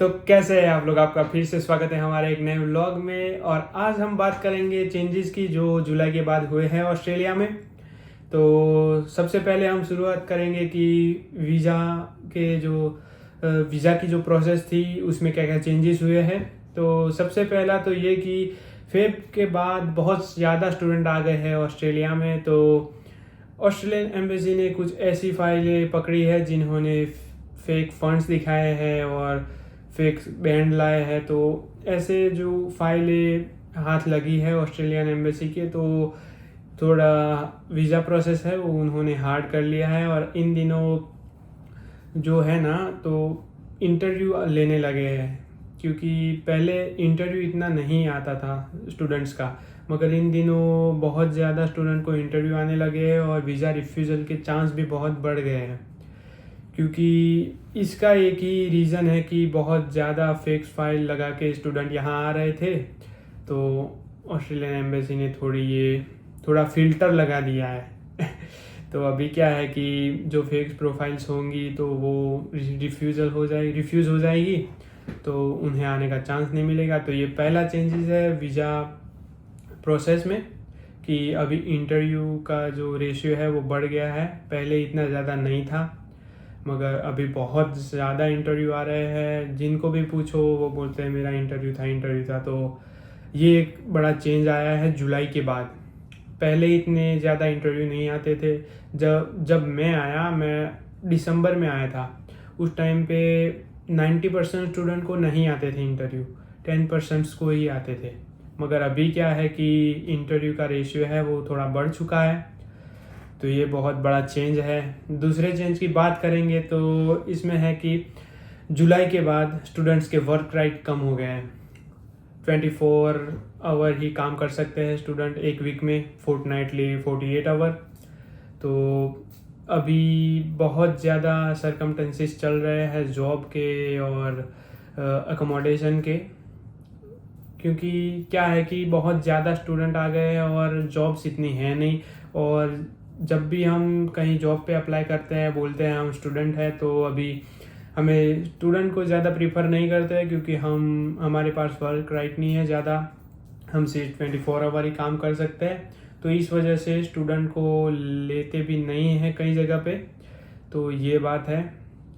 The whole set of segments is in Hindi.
तो कैसे हैं आप लोग। आपका फिर से स्वागत है हमारे एक नए व्लॉग में। और आज हम बात करेंगे चेंजेस की जो जुलाई के बाद हुए हैं ऑस्ट्रेलिया में। तो सबसे पहले हम शुरुआत करेंगे कि वीज़ा के जो वीज़ा की जो प्रोसेस थी उसमें क्या क्या चेंजेस हुए हैं। तो सबसे पहला तो ये कि फेब के बाद बहुत ज़्यादा स्टूडेंट आ गए हैं ऑस्ट्रेलिया में। तो ऑस्ट्रेलियन एम्बेसी ने कुछ ऐसी फाइलें पकड़ी है जिन्होंने फेक फंड्स दिखाए हैं और फेक बैंड लाए हैं। तो ऐसे जो फाइलें हाथ लगी है ऑस्ट्रेलियन एम्बेसी के, तो थोड़ा वीज़ा प्रोसेस है वो उन्होंने हार्ड कर लिया है। और इन दिनों जो है ना, तो इंटरव्यू लेने लगे हैं, क्योंकि पहले इंटरव्यू इतना नहीं आता था स्टूडेंट्स का, मगर इन दिनों बहुत ज़्यादा स्टूडेंट को इंटरव्यू आने लगे हैं और वीज़ा रिफ्यूज़ल के चांस भी बहुत बढ़ गए हैं। क्योंकि इसका एक ही रीज़न है कि बहुत ज़्यादा फेक फाइल लगा के स्टूडेंट यहाँ आ रहे थे। तो ऑस्ट्रेलियन एम्बेसी ने थोड़ा फ़िल्टर लगा दिया है तो अभी क्या है कि जो फेक प्रोफाइल्स होंगी तो वो रिफ्यूज़ हो जाएगी, तो उन्हें आने का चांस नहीं मिलेगा। तो ये पहला चेंजेस है वीज़ा प्रोसेस में कि अभी इंटरव्यू का जो रेशियो है वो बढ़ गया है। पहले इतना ज़्यादा नहीं था, मगर अभी बहुत ज़्यादा इंटरव्यू आ रहे हैं। जिनको भी पूछो वो बोलते हैं मेरा इंटरव्यू था। तो ये एक बड़ा चेंज आया है जुलाई के बाद। पहले इतने ज़्यादा इंटरव्यू नहीं आते थे। जब मैं दिसंबर में आया था, उस टाइम पे 90% स्टूडेंट को नहीं आते थे इंटरव्यू, 10% को ही आते थे। मगर अभी क्या है कि इंटरव्यू का रेशियो है वो थोड़ा बढ़ चुका है। तो ये बहुत बड़ा चेंज है। दूसरे चेंज की बात करेंगे तो इसमें है कि जुलाई के बाद स्टूडेंट्स के वर्क राइट कम हो गए हैं। 24 आवर ही काम कर सकते हैं स्टूडेंट एक वीक में, फोर्टनाइटली 48 आवर। तो अभी बहुत ज़्यादा सरकमटेंसेस चल रहे हैं जॉब के और अकोमोडेशन के, क्योंकि क्या है कि बहुत ज़्यादा स्टूडेंट आ गए हैं और जॉब्स इतनी हैं नहीं। और जब भी हम कहीं जॉब पे अप्लाई करते हैं बोलते हैं हम स्टूडेंट हैं, तो अभी हमें स्टूडेंट को ज़्यादा प्रीफर नहीं करते हैं, क्योंकि हमारे पास वर्क राइट नहीं है ज़्यादा। हम सिर्फ 24 आवर ही काम कर सकते हैं। तो इस वजह से स्टूडेंट को लेते भी नहीं है कई जगह पे। तो ये बात है।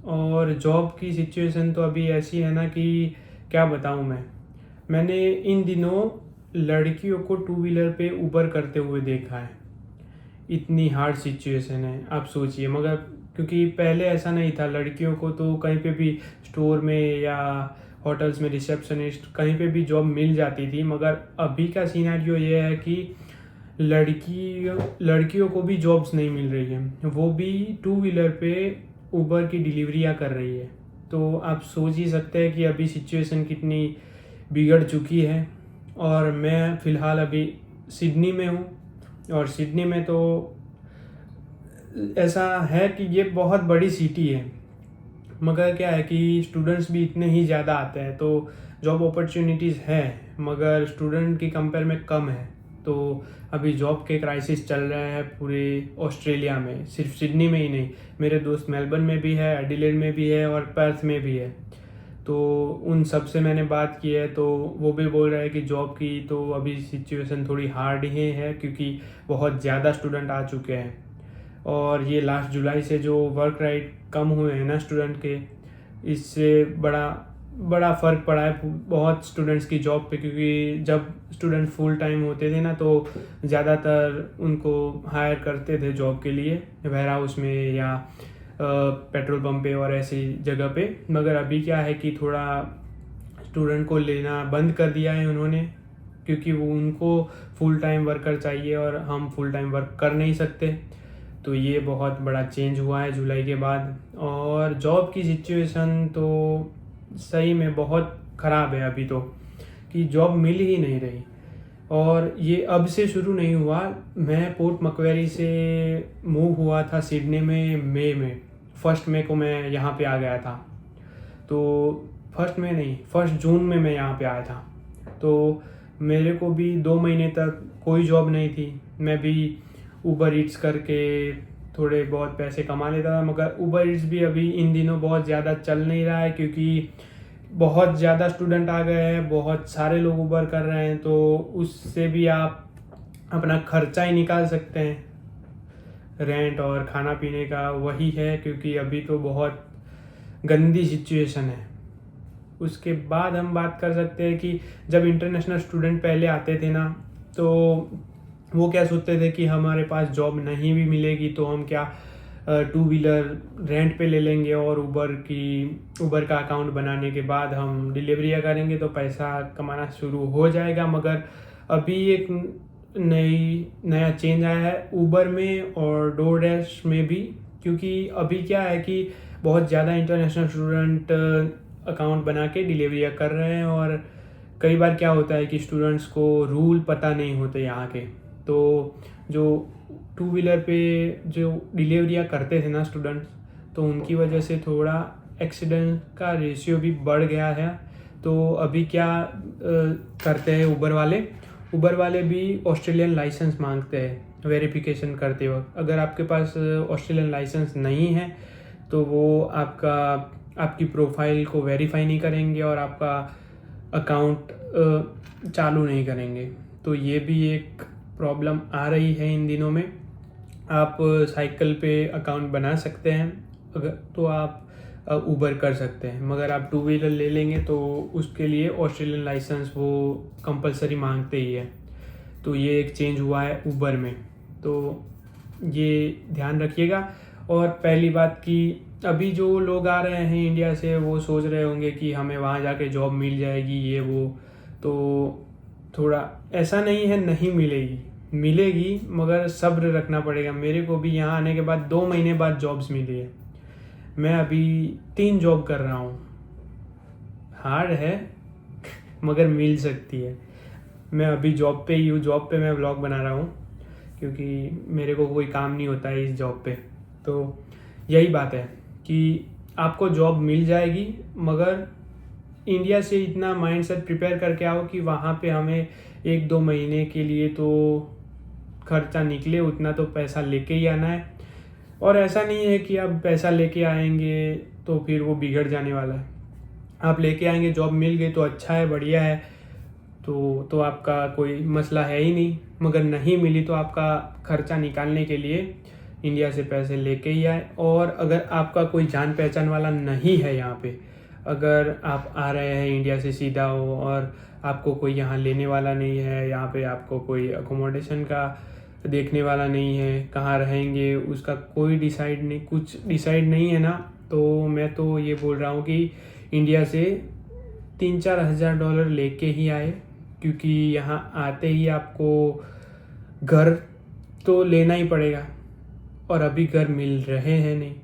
और जॉब की सिचुएशन तो अभी ऐसी है ना कि क्या बताऊँ मैंने इन दिनों लड़कियों को 2 व्हीलर पे ऊबर करते हुए देखा है। इतनी हार्ड सिचुएशन है, आप सोचिए। मगर क्योंकि पहले ऐसा नहीं था, लड़कियों को तो कहीं पे भी स्टोर में या होटल्स में रिसेप्शनिस्ट कहीं पे भी जॉब मिल जाती थी। मगर अभी का सिनेरियो ये है कि लड़कियों को भी जॉब्स नहीं मिल रही है, वो भी 2 व्हीलर पे ऊबर की डिलीवरियाँ कर रही है। तो आप सोच ही सकते हैं कि अभी सिचुएशन कितनी बिगड़ चुकी है। और मैं फ़िलहाल अभी सिडनी में हूँ, और सिडनी में तो ऐसा है कि ये बहुत बड़ी सिटी है, मगर क्या है कि स्टूडेंट्स भी इतने ही ज़्यादा आते हैं। तो जॉब अपॉर्चुनिटीज़ है, मगर स्टूडेंट की कंपेयर में कम है। तो अभी जॉब के क्राइसिस चल रहे हैं पूरे ऑस्ट्रेलिया में, सिर्फ सिडनी में ही नहीं। मेरे दोस्त मेलबर्न में भी है, एडिलेड में भी है और पर्थ में भी है। तो उन सब से मैंने बात की है, तो वो भी बोल रहे हैं कि जॉब की तो अभी सिचुएशन थोड़ी हार्ड ही है, क्योंकि बहुत ज़्यादा स्टूडेंट आ चुके हैं। और ये लास्ट जुलाई से जो वर्क राइट कम हुए हैं ना स्टूडेंट के, इससे बड़ा फ़र्क पड़ा है बहुत स्टूडेंट्स की जॉब पे। क्योंकि जब स्टूडेंट फुल टाइम होते थे ना, तो ज़्यादातर उनको हायर करते थे जॉब के लिए वेयर हाउस में या पेट्रोल पंप पे और ऐसी जगह पे। मगर अभी क्या है कि थोड़ा स्टूडेंट को लेना बंद कर दिया है उन्होंने, क्योंकि वो उनको फुल टाइम वर्कर चाहिए और हम फुल टाइम वर्क कर नहीं सकते। तो ये बहुत बड़ा चेंज हुआ है जुलाई के बाद। और जॉब की सिचुएशन तो सही में बहुत ख़राब है अभी तो, कि जॉब मिल ही नहीं रही। और ये अब से शुरू नहीं हुआ। मैं पोर्ट मकवेरी से मूव हुआ था सिडनी में मई में। 1 मई को मैं यहाँ पे आ गया था। तो 1 मई नहीं, 1 जून में मैं यहाँ पे आया था। तो मेरे को भी 2 महीने तक कोई जॉब नहीं थी। मैं भी ऊबर ईट्स करके थोड़े बहुत पैसे कमा लेता था, मगर ऊबर ईट्स भी अभी इन दिनों बहुत ज़्यादा चल नहीं रहा है, क्योंकि बहुत ज़्यादा स्टूडेंट आ गए हैं, बहुत सारे लोग उबर कर रहे हैं, तो उससे भी आप अपना खर्चा ही निकाल सकते हैं। रेंट और खाना पीने का वही है, क्योंकि अभी तो बहुत गंदी सिचुएशन है। उसके बाद हम बात कर सकते हैं कि जब इंटरनेशनल स्टूडेंट पहले आते थे ना, तो वो क्या सोचते थे कि हमारे पास जॉब नहीं भी मिलेगी तो हम क्या टू व्हीलर रेंट पे ले लेंगे और उबर का अकाउंट बनाने के बाद हम डिलीवरियाँ करेंगे तो पैसा कमाना शुरू हो जाएगा। मगर अभी एक नया चेंज आया है उबर में और डोरडैश में भी, क्योंकि अभी क्या है कि बहुत ज़्यादा इंटरनेशनल स्टूडेंट अकाउंट बना के डिलीवरियाँ कर रहे हैं। और कई बार क्या होता है कि स्टूडेंट्स को रूल पता नहीं होते यहाँ के, तो जो टू व्हीलर पे जो डिलीवरियाँ करते थे ना स्टूडेंट्स, तो उनकी वजह से थोड़ा एक्सीडेंट का रेशियो भी बढ़ गया है। तो अभी क्या करते हैं उबर वाले भी ऑस्ट्रेलियन लाइसेंस मांगते हैं वेरिफिकेशन करते वक्त। अगर आपके पास ऑस्ट्रेलियन लाइसेंस नहीं है तो वो आपकी प्रोफाइल को वेरीफाई नहीं करेंगे और आपका अकाउंट चालू नहीं करेंगे। तो ये भी एक प्रॉब्लम आ रही है इन दिनों में। आप साइकिल पे अकाउंट बना सकते हैं अगर तो आप उबर कर सकते हैं, मगर आप टू व्हीलर ले लेंगे तो उसके लिए ऑस्ट्रेलियन लाइसेंस वो कंपलसरी मांगते ही है। तो ये एक चेंज हुआ है उबर में, तो ये ध्यान रखिएगा। और पहली बात कि अभी जो लोग आ रहे हैं इंडिया से वो सोच रहे होंगे कि हमें वहाँ जाके जॉब मिल जाएगी ये वो, तो थोड़ा ऐसा नहीं है, नहीं मिलेगी मगर सब्र रखना पड़ेगा। मेरे को भी यहाँ आने के बाद 2 महीने बाद जॉब्स मिली है। मैं अभी 3 जॉब कर रहा हूँ, हार्ड है मगर मिल सकती है। मैं अभी जॉब पे ही हूँ, जॉब पे मैं व्लॉग बना रहा हूँ क्योंकि मेरे को कोई काम नहीं होता है इस जॉब पे। तो यही बात है कि आपको जॉब मिल जाएगी, मगर इंडिया से इतना माइंडसेट प्रिपेयर करके आओ कि वहाँ पे हमें 1-2 महीने के लिए तो खर्चा निकले, उतना तो पैसा लेके ही आना है। और ऐसा नहीं है कि आप पैसा लेके आएंगे तो फिर वो बिगड़ जाने वाला है। आप लेके आएंगे, जॉब मिल गई तो अच्छा है, बढ़िया है, तो आपका कोई मसला है ही नहीं। मगर नहीं मिली तो आपका खर्चा निकालने के लिए इंडिया से पैसे लेके ही आए। और अगर आपका कोई जान पहचान वाला नहीं है यहाँ पे, अगर आप आ रहे हैं इंडिया से सीधा हो और आपको कोई यहाँ लेने वाला नहीं है, यहाँ पे आपको कोई अकोमोडेशन का देखने वाला नहीं है, कहाँ रहेंगे उसका कोई कुछ डिसाइड नहीं है ना, तो मैं तो ये बोल रहा हूँ कि इंडिया से $3-4 हज़ार लेके ही आए। क्योंकि यहाँ आते ही आपको घर तो लेना ही पड़ेगा और अभी घर मिल रहे हैं नहीं,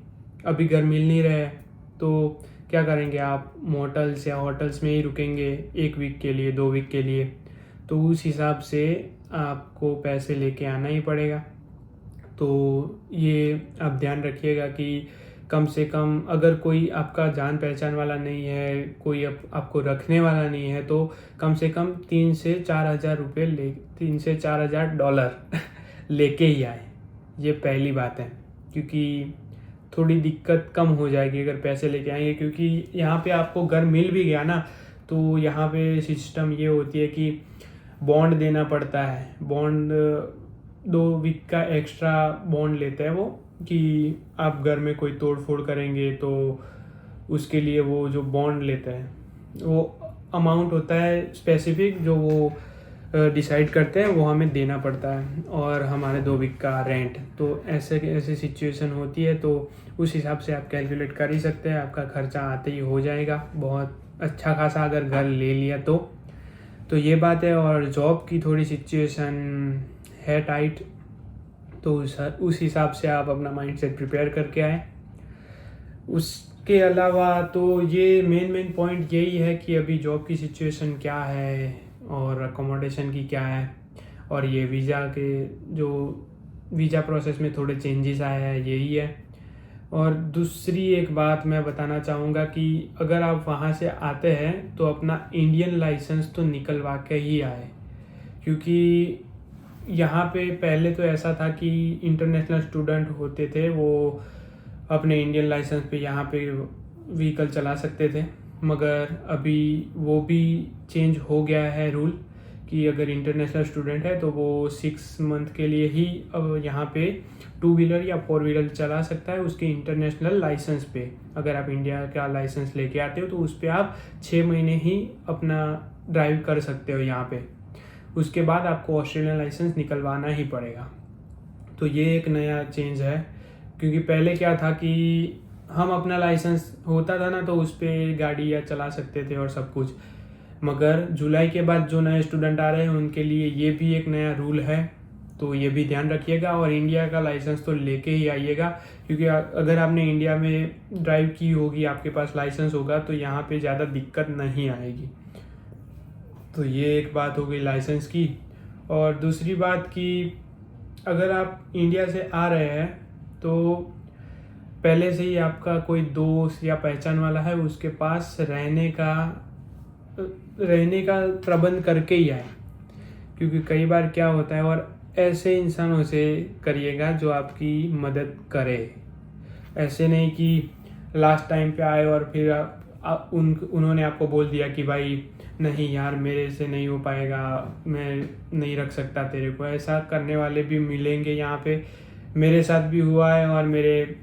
अभी घर मिल नहीं रहे हैं तो क्या करेंगे आप? मोटल्स या होटल्स में ही रुकेंगे 1 वीक के लिए, 2 वीक के लिए, तो उस हिसाब से आपको पैसे लेके आना ही पड़ेगा। तो ये आप ध्यान रखिएगा कि कम से कम अगर कोई आपका जान पहचान वाला नहीं है, कोई आपको रखने वाला नहीं है, तो कम से कम 3 से 4 हज़ार रुपये $3 से 4 हज़ार लेके ही आए। ये पहली बात है, क्योंकि थोड़ी दिक्कत कम हो जाएगी अगर पैसे लेके आएंगे। क्योंकि यहाँ पे आपको घर मिल भी गया ना, तो यहाँ पे सिस्टम ये होती है कि बॉन्ड देना पड़ता है। बॉन्ड 2 वीक का एक्स्ट्रा बॉन्ड लेते हैं वो, कि आप घर में कोई तोड़ फोड़ करेंगे तो उसके लिए वो जो बॉन्ड लेते हैं वो अमाउंट होता है स्पेसिफिक, जो वो डिसाइड करते हैं, वो हमें देना पड़ता है। और हमारे 2 वीक का रेंट, तो ऐसे सिचुएशन होती है, तो उस हिसाब से आप कैलकुलेट कर ही सकते हैं। आपका खर्चा आते ही हो जाएगा बहुत अच्छा खासा अगर घर ले लिया तो ये बात है। और जॉब की थोड़ी सिचुएशन है टाइट, तो उस हिसाब से आप अपना माइंडसेट प्रिपेयर करके आए। उसके अलावा तो ये मेन पॉइंट यही है कि अभी जॉब की सिचुएशन क्या है और अकोमोडेशन की क्या है, और ये वीज़ा प्रोसेस में थोड़े चेंजेस आए हैं, यही है। और दूसरी एक बात मैं बताना चाहूँगा कि अगर आप वहाँ से आते हैं तो अपना इंडियन लाइसेंस तो निकलवा के ही आए। क्योंकि यहाँ पे पहले तो ऐसा था कि इंटरनेशनल स्टूडेंट होते थे, वो अपने इंडियन लाइसेंस पे यहाँ पे व्हीकल चला सकते थे, मगर अभी वो भी चेंज हो गया है रूल कि अगर इंटरनेशनल स्टूडेंट है तो वो 6 मंथ के लिए ही अब यहाँ पे 2 व्हीलर या 4 व्हीलर चला सकता है उसके इंटरनेशनल लाइसेंस पे। अगर आप इंडिया का लाइसेंस लेके आते हो तो उस पर आप 6 महीने ही अपना ड्राइव कर सकते हो यहाँ पे। उसके बाद आपको ऑस्ट्रेलियन लाइसेंस निकलवाना ही पड़ेगा। तो ये एक नया चेंज है, क्योंकि पहले क्या था कि हम अपना लाइसेंस होता था ना तो उस पर गाड़ी या चला सकते थे और सब कुछ, मगर जुलाई के बाद जो नए स्टूडेंट आ रहे हैं उनके लिए ये भी एक नया रूल है। तो ये भी ध्यान रखिएगा और इंडिया का लाइसेंस तो लेके ही आइएगा, क्योंकि अगर आपने इंडिया में ड्राइव की होगी, आपके पास लाइसेंस होगा, तो यहाँ पे ज़्यादा दिक्कत नहीं आएगी। तो ये एक बात हो गई लाइसेंस की। और दूसरी बात कि अगर आप इंडिया से आ रहे हैं तो पहले से ही आपका कोई दोस्त या पहचान वाला है उसके पास रहने का प्रबंध करके ही आए, क्योंकि कई बार क्या होता है, और ऐसे इंसानों से करिएगा जो आपकी मदद करे। ऐसे नहीं कि लास्ट टाइम पे आए और फिर उन्होंने आपको बोल दिया कि भाई नहीं यार मेरे से नहीं हो पाएगा, मैं नहीं रख सकता तेरे को। ऐसा करने वाले भी मिलेंगे यहाँ पे। मेरे साथ भी हुआ है और मेरे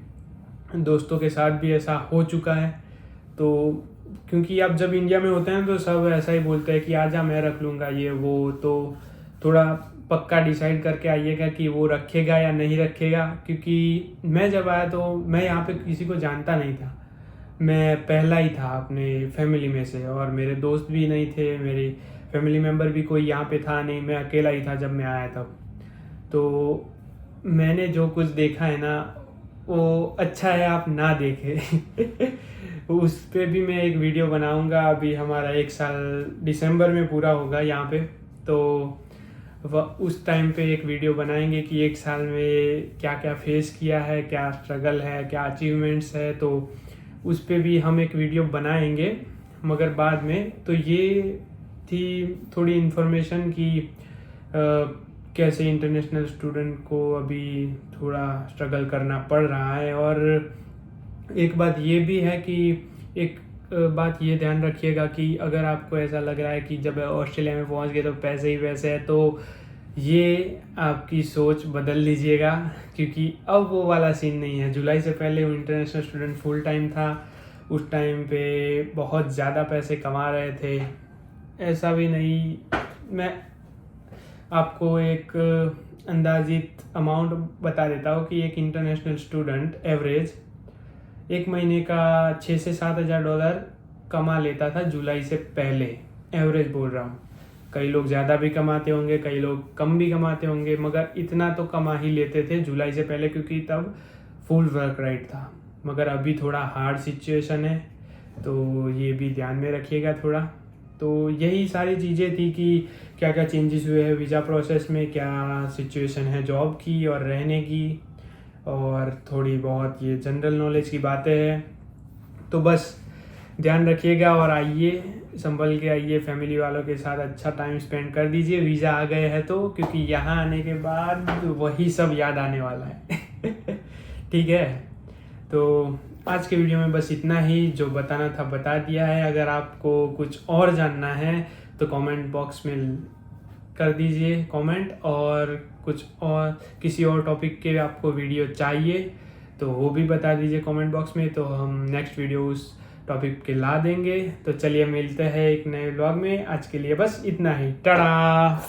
दोस्तों के साथ भी ऐसा हो चुका है। तो क्योंकि आप जब इंडिया में होते हैं तो सब ऐसा ही बोलते हैं कि आजा मैं रख लूँगा ये वो, तो थोड़ा पक्का डिसाइड करके आइएगा कि वो रखेगा या नहीं रखेगा। क्योंकि मैं जब आया तो मैं यहाँ पे किसी को जानता नहीं था, मैं पहला ही था अपने फैमिली में से, और मेरे दोस्त भी नहीं थे, मेरे फैमिली मेम्बर भी कोई यहाँ पे था नहीं, मैं अकेला ही था जब मैं आया तब। तो मैंने जो कुछ देखा है ना वो अच्छा है आप ना देखें। उस पे भी मैं एक वीडियो बनाऊंगा। अभी हमारा 1 साल दिसंबर में पूरा होगा यहाँ पे, तो उस टाइम पे एक वीडियो बनाएंगे कि 1 साल में क्या क्या फेस किया है, क्या स्ट्रगल है, क्या अचीवमेंट्स है। तो उस पे भी हम एक वीडियो बनाएंगे मगर बाद में। तो ये थी थोड़ी इन्फॉर्मेशन कि कैसे इंटरनेशनल स्टूडेंट को अभी थोड़ा स्ट्रगल करना पड़ रहा है। और एक बात ये भी है कि एक बात ये ध्यान रखिएगा कि अगर आपको ऐसा लग रहा है कि जब ऑस्ट्रेलिया में पहुंच गए तो पैसे ही पैसे है, तो ये आपकी सोच बदल लीजिएगा, क्योंकि अब वो वाला सीन नहीं है। जुलाई से पहले वो इंटरनेशनल स्टूडेंट फुल टाइम था, उस टाइम पे बहुत ज़्यादा पैसे कमा रहे थे। ऐसा भी नहीं, मैं आपको एक अंदाजित अमाउंट बता देता हूँ कि एक इंटरनेशनल स्टूडेंट एवरेज 1 महीने का 6 से 7 हज़ार डॉलर कमा लेता था जुलाई से पहले। एवरेज बोल रहा हूँ, कई लोग ज़्यादा भी कमाते होंगे, कई लोग कम भी कमाते होंगे, मगर इतना तो कमा ही लेते थे जुलाई से पहले, क्योंकि तब फुल वर्क राइट था। मगर अभी थोड़ा हार्ड सिचुएशन है, तो ये भी ध्यान में रखिएगा थोड़ा। तो यही सारी चीज़ें थी कि क्या क्या चेंजेस हुए हैं वीज़ा प्रोसेस में, क्या सिचुएशन है जॉब की और रहने की, और थोड़ी बहुत ये जनरल नॉलेज की बातें हैं। तो बस ध्यान रखिएगा और आइए, संभल के आइए, फैमिली वालों के साथ अच्छा टाइम स्पेंड कर दीजिए वीज़ा आ गए हैं तो, क्योंकि यहाँ आने के बाद वही सब याद आने वाला है। ठीक है, तो आज के वीडियो में बस इतना ही, जो बताना था बता दिया है। अगर आपको कुछ और जानना है तो कमेंट बॉक्स में कर दीजिए कमेंट, और कुछ और किसी और टॉपिक के आपको वीडियो चाहिए तो वो भी बता दीजिए कमेंट बॉक्स में, तो हम नेक्स्ट वीडियो उस टॉपिक के ला देंगे। तो चलिए मिलते हैं एक नए व्लॉग में। आज के लिए बस इतना ही, टाटा।